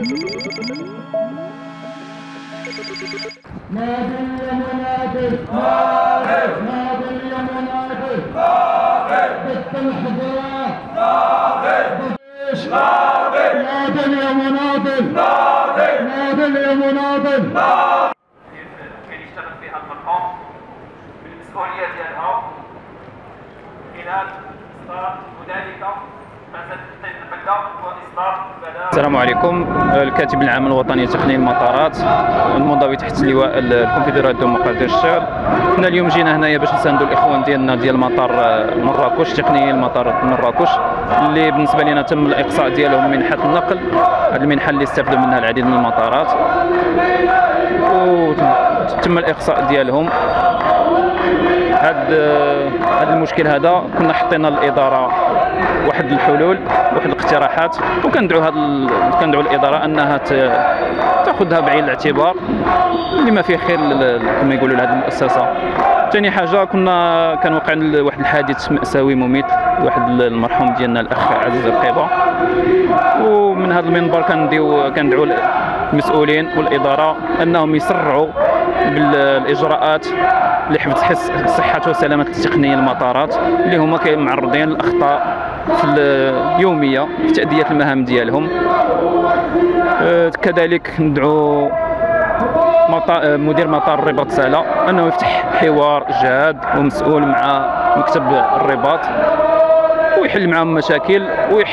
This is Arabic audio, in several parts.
نادي يا منادي، نادي يا منادي، ضد الحضارات، نادي يا منادي، نادي يا منادي. كاين يشتغل فيها المرحوم بالمسؤوليه ديالها خلال اصدار وذلك السلام عليكم. الكاتب العام الوطني لتقنية المطارات المنضوي تحت لواء الكونفدرالية الديمقراطية الشعب. حنا اليوم جينا هنايا باش نساندوا الاخوان ديالنا ديال مطار مراكش، تقنية المطار مراكش اللي بالنسبه لنا تم الاقصاء ديالهم من منحه النقل، هذه المنحه اللي استفدوا منها العديد من المطارات وتم الاقصاء ديالهم. هذا المشكل هذا كنا حطينا للاداره واحد الحلول، واحد الاقتراحات، وكندعو كندعو الاداره انها تاخذها بعين الاعتبار لما فيه خير كما يقولوا لهذه المؤسسه. ثاني حاجه كان وقع واحد الحادث مأساوي مميت، واحد المرحوم ديالنا الاخ عزيز القيبه، ومن هذا المنبر كندعو المسؤولين والاداره انهم يسرعوا بالاجراءات لحفظ صحه وسلامه التقنيه المطارات اللي هما معرضين للاخطاء في اليوميه في تاديه المهام ديالهم. كذلك ندعو مدير مطار الرباط سالا انه يفتح حوار جاد ومسؤول مع مكتب الرباط ويحل معهم مشاكل،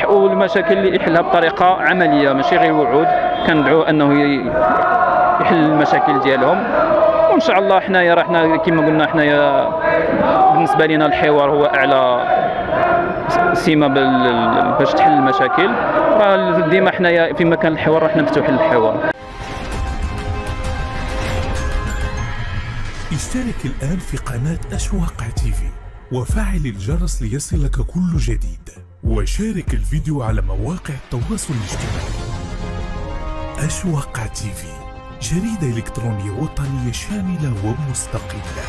والمشاكل اللي يحلها بطريقه عمليه ماشي غير وعود. كندعو انه يحل المشاكل ديالهم، وان شاء الله حنايا كما قلنا حنايا بالنسبه لنا الحوار هو اعلى سمه باش تحل المشاكل. ديما حنايا في مكان الحوار راح مفتوحين للحوار. اشترك الآن في قناة أشواق تيفي وفعل الجرس ليصلك كل جديد، وشارك الفيديو على مواقع التواصل الاجتماعي. أشواق تيفي، جريدة إلكترونية وطنية شاملة ومستقلة.